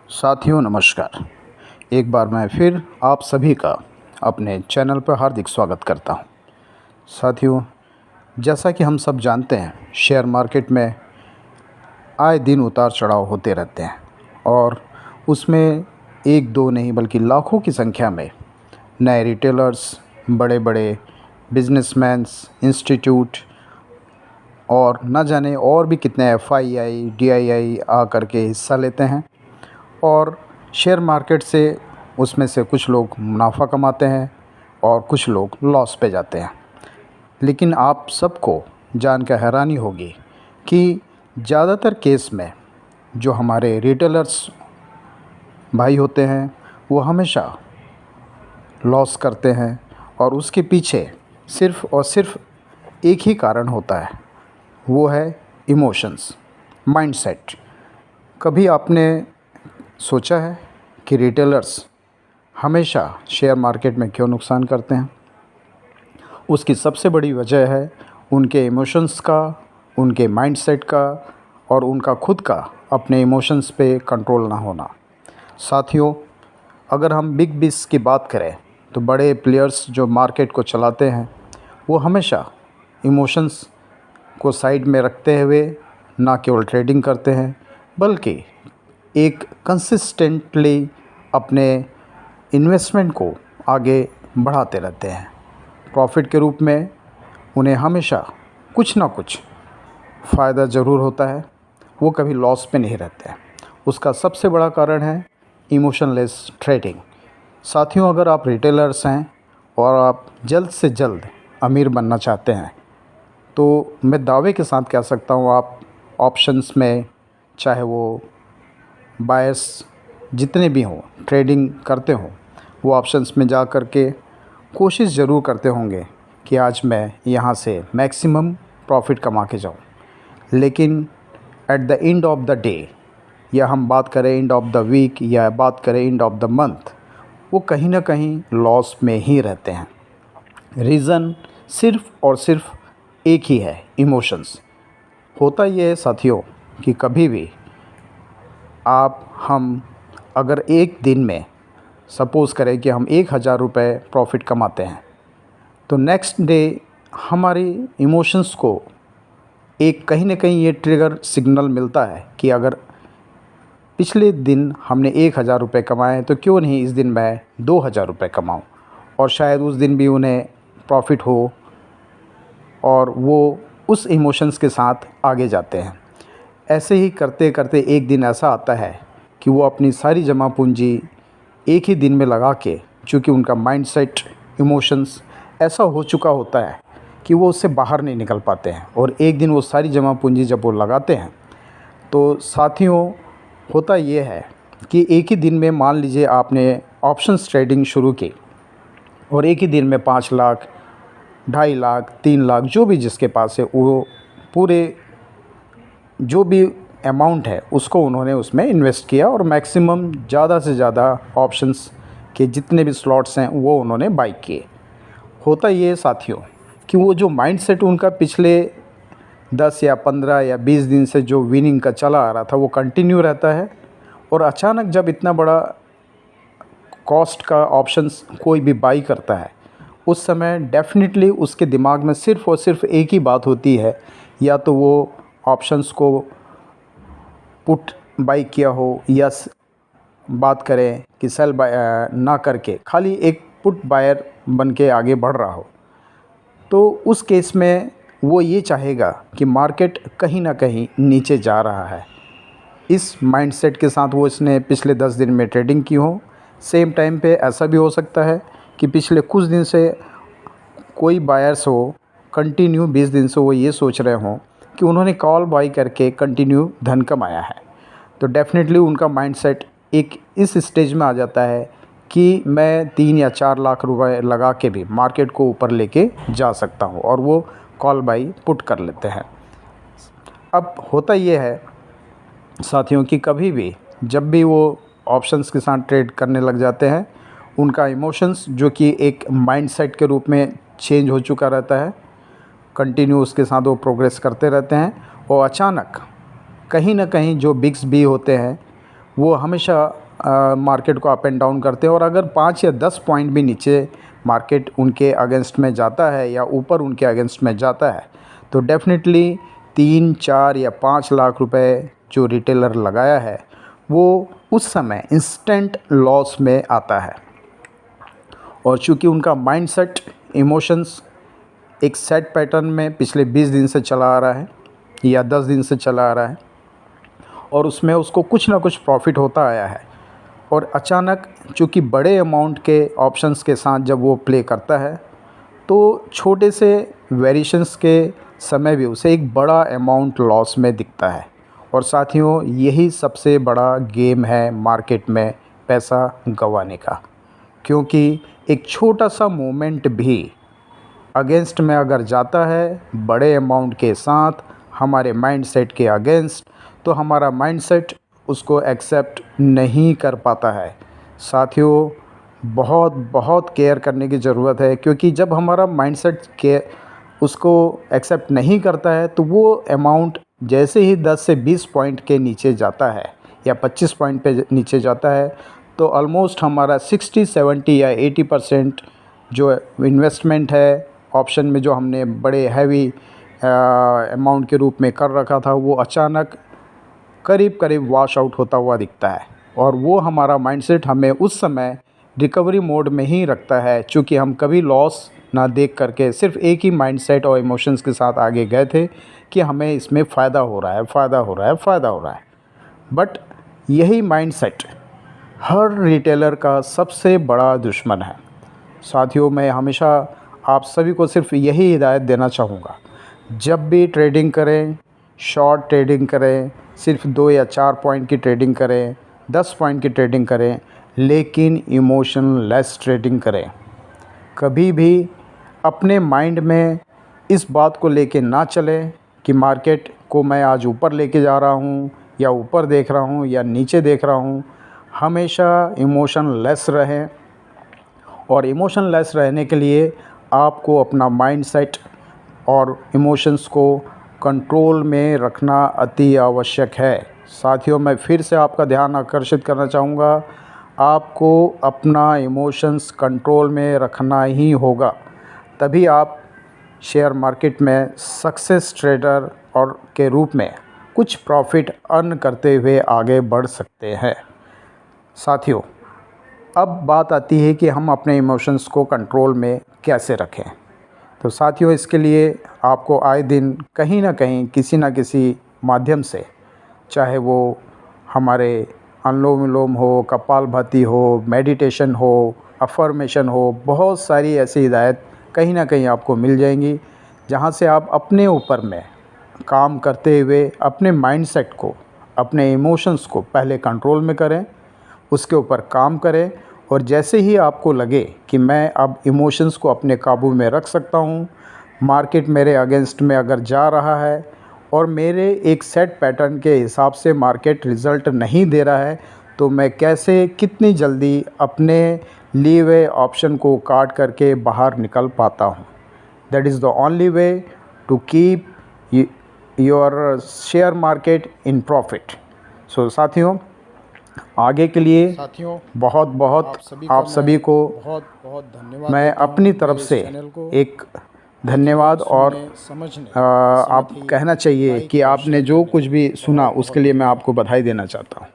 साथियों नमस्कार। एक बार मैं फिर आप सभी का अपने चैनल पर हार्दिक स्वागत करता हूं। साथियों, जैसा कि हम सब जानते हैं, शेयर मार्केट में आए दिन उतार चढ़ाव होते रहते हैं और उसमें एक दो नहीं बल्कि लाखों की संख्या में नए रिटेलर्स, बड़े बड़े बिजनेसमैन्स, इंस्टीट्यूट और न जाने और भी कितने FII, DII आ कर के हिस्सा लेते हैं और शेयर मार्केट से उसमें से कुछ लोग मुनाफा कमाते हैं और कुछ लोग लॉस पे जाते हैं। लेकिन आप सबको जानकर हैरानी होगी कि ज़्यादातर केस में जो हमारे रिटेलर्स भाई होते हैं वो हमेशा लॉस करते हैं और उसके पीछे सिर्फ़ और सिर्फ एक ही कारण होता है, वो है इमोशंस, माइंडसेट। कभी आपने सोचा है कि रिटेलर्स हमेशा शेयर मार्केट में क्यों नुकसान करते हैं? उसकी सबसे बड़ी वजह है उनके इमोशंस का, उनके माइंडसेट का और उनका खुद का अपने इमोशंस पे कंट्रोल ना होना। साथियों, अगर हम बिग बिस की बात करें तो बड़े प्लेयर्स जो मार्केट को चलाते हैं वो हमेशा इमोशंस को साइड में रखते हुए ना केवल ट्रेडिंग करते हैं बल्कि एक कंसिस्टेंटली अपने इन्वेस्टमेंट को आगे बढ़ाते रहते हैं। प्रॉफिट के रूप में उन्हें हमेशा कुछ ना कुछ फ़ायदा ज़रूर होता है, वो कभी लॉस पे नहीं रहते हैं। उसका सबसे बड़ा कारण है इमोशनलेस ट्रेडिंग। साथियों, अगर आप रिटेलर्स हैं और आप जल्द से जल्द अमीर बनना चाहते हैं तो मैं दावे के साथ कह सकता हूँ, आप ऑप्शंस में चाहे वो बायर्स जितने भी हों, ट्रेडिंग करते हों, वो ऑप्शंस में जा कर के कोशिश ज़रूर करते होंगे कि आज मैं यहाँ से मैक्सिमम प्रॉफिट कमा के जाऊँ। लेकिन at the end of the day, या हम बात करें एंड ऑफ द वीक या बात करें एंड ऑफ द मंथ, वो कहीं ना कहीं लॉस में ही रहते हैं। रीज़न सिर्फ़ और सिर्फ एक ही है, इमोशंस। होता ये है साथियों कि कभी भी हम अगर एक दिन में सपोज़ करें कि हम 1000 रुपये प्रॉफिट कमाते हैं तो नेक्स्ट डे हमारी इमोशंस को एक कहीं ना कहीं ये ट्रिगर सिग्नल मिलता है कि अगर पिछले दिन हमने 1000 रुपये कमाए तो क्यों नहीं इस दिन मैं 2000 रुपये कमाऊँ, और शायद उस दिन भी उन्हें प्रॉफिट हो और वो उस इमोशंस के साथ आगे जाते हैं। ऐसे ही करते करते एक दिन ऐसा आता है कि वो अपनी सारी जमा पूंजी एक ही दिन में लगा के, चूँकि उनका माइंडसेट, इमोशंस ऐसा हो चुका होता है कि वो उससे बाहर नहीं निकल पाते हैं, और एक दिन वो सारी जमा पूंजी जब वो लगाते हैं तो साथियों होता ये है कि एक ही दिन में मान लीजिए आपने ऑप्शंस ट्रेडिंग शुरू की और एक ही दिन में 5 लाख, 2.5 लाख, 3 लाख, जो भी जिसके पास है वो पूरे जो भी अमाउंट है उसको उन्होंने उसमें इन्वेस्ट किया और मैक्सिमम ज़्यादा से ज़्यादा ऑप्शंस के जितने भी स्लॉट्स हैं वो उन्होंने बाई किए। होता ये साथियों कि वो जो माइंडसेट उनका पिछले 10 या 15 या 20 दिन से जो विनिंग का चला आ रहा था वो कंटिन्यू रहता है, और अचानक जब इतना बड़ा कॉस्ट का ऑप्शंस कोई भी बाई करता है उस समय डेफिनेटली उसके दिमाग में सिर्फ़ और सिर्फ एक ही बात होती है, या तो वो ऑप्शंस को पुट बाई किया हो या बात करें कि सेल बाय ना करके खाली एक पुट बायर बन के आगे बढ़ रहा हो, तो उस केस में वो ये चाहेगा कि मार्केट कहीं ना कहीं नीचे जा रहा है। इस माइंडसेट के साथ वो इसने पिछले 10 दिन में ट्रेडिंग की हो। सेम टाइम पे ऐसा भी हो सकता है कि पिछले कुछ दिन से कोई बायर्स हो, कंटिन्यू 20 दिन से वो ये सोच रहे हों कि उन्होंने कॉल बाई करके कंटिन्यू धन कमाया है, तो डेफ़िनेटली उनका माइंडसेट एक इस स्टेज में आ जाता है कि मैं 3 या 4 लाख रुपए लगा के भी मार्केट को ऊपर लेके जा सकता हूँ, और वो कॉल बाई पुट कर लेते हैं। अब होता ये है साथियों कि कभी भी जब भी वो ऑप्शंस के साथ ट्रेड करने लग जाते हैं, उनका इमोशंस जो कि एक माइंडसेट के रूप में चेंज हो चुका रहता है, कंटिन्यू उसके साथ वो प्रोग्रेस करते रहते हैं, और अचानक कहीं ना कहीं जो बिग्स बी होते हैं वो हमेशा मार्केट को अप एंड डाउन करते हैं। और अगर 5 या 10 पॉइंट भी नीचे मार्केट उनके अगेंस्ट में जाता है या ऊपर उनके अगेंस्ट में जाता है तो डेफ़िनेटली 3, 4 या 5 लाख रुपए जो रिटेलर लगाया है वो उस समय इंस्टेंट लॉस में आता है। और चूँकि उनका माइंडसेट, इमोशंस एक सेट पैटर्न में पिछले 20 दिन से चला आ रहा है या 10 दिन से चला आ रहा है और उसमें उसको कुछ ना कुछ प्रॉफिट होता आया है, और अचानक चूँकि बड़े अमाउंट के ऑप्शंस के साथ जब वो प्ले करता है तो छोटे से वेरिएशंस के समय भी उसे एक बड़ा अमाउंट लॉस में दिखता है। और साथियों, यही सबसे बड़ा गेम है मार्केट में पैसा गंवाने का, क्योंकि एक छोटा सा मूवमेंट भी अगेंस्ट में अगर जाता है बड़े अमाउंट के साथ हमारे माइंडसेट के अगेंस्ट, तो हमारा माइंडसेट उसको एक्सेप्ट नहीं कर पाता है। साथियों, बहुत बहुत केयर करने की ज़रूरत है, क्योंकि जब हमारा माइंडसेट के उसको एक्सेप्ट नहीं करता है तो वो अमाउंट जैसे ही 10 से 20 पॉइंट के नीचे जाता है या 25 पॉइंट पे नीचे जाता है तो ऑलमोस्ट हमारा 60, 70 या 80% जो इन्वेस्टमेंट है ऑप्शन में जो हमने बड़े हैवी अमाउंट के रूप में कर रखा था वो अचानक करीब करीब वॉश आउट होता हुआ दिखता है। और वो हमारा माइंडसेट हमें उस समय रिकवरी मोड में ही रखता है, चूँकि हम कभी लॉस ना देख करके सिर्फ एक ही माइंडसेट और इमोशंस के साथ आगे गए थे कि हमें इसमें फ़ायदा हो रहा है, फ़ायदा हो रहा है, फ़ायदा हो रहा है। बट यही माइंडसेट हर रिटेलर का सबसे बड़ा दुश्मन है। साथियों, मैं हमेशा आप सभी को सिर्फ यही हिदायत देना चाहूँगा, जब भी ट्रेडिंग करें, शॉर्ट ट्रेडिंग करें, सिर्फ 2 या 4 पॉइंट की ट्रेडिंग करें, 10 पॉइंट की ट्रेडिंग करें, लेकिन इमोशनलेस ट्रेडिंग करें। कभी भी अपने माइंड में इस बात को लेके ना चलें कि मार्केट को मैं आज ऊपर लेके जा रहा हूँ या ऊपर देख रहा हूँ या नीचे देख रहा हूँ। हमेशा इमोशनलेस रहें, और इमोशनलेस रहने के लिए आपको अपना माइंडसेट और इमोशंस को कंट्रोल में रखना अति आवश्यक है। साथियों, मैं फिर से आपका ध्यान आकर्षित करना चाहूँगा, आपको अपना इमोशंस कंट्रोल में रखना ही होगा, तभी आप शेयर मार्केट में सक्सेस ट्रेडर और के रूप में कुछ प्रॉफिट अर्न करते हुए आगे बढ़ सकते हैं। साथियों, अब बात आती है कि हम अपने इमोशंस को कंट्रोल में कैसे रखें। तो साथियों, इसके लिए आपको आए दिन कहीं ना कहीं किसी न किसी माध्यम से, चाहे वो हमारे अनुलोम विलोम हो, कपालभाति हो, मेडिटेशन हो, अफर्मेशन हो, बहुत सारी ऐसी हिदायत कहीं ना कहीं आपको मिल जाएंगी, जहां से आप अपने ऊपर में काम करते हुए अपने माइंडसेट को, अपने इमोशंस को पहले कंट्रोल में करें, उसके ऊपर काम करें। और जैसे ही आपको लगे कि मैं अब इमोशंस को अपने काबू में रख सकता हूँ, मार्केट मेरे अगेंस्ट में अगर जा रहा है और मेरे एक सेट पैटर्न के हिसाब से मार्केट रिज़ल्ट नहीं दे रहा है, तो मैं कैसे कितनी जल्दी अपने लिए हुए ऑप्शन को काट करके बाहर निकल पाता हूँ। That is the only way to keep your share market in profit. So साथियों, आगे के लिए बहुत बहुत आप सभी को बहुत धन्यवाद मैं अपनी तरफ से एक धन्यवाद और आप कहना चाहिए कि आपने जो कुछ भी सुना उसके लिए मैं आपको बधाई देना चाहता हूँ।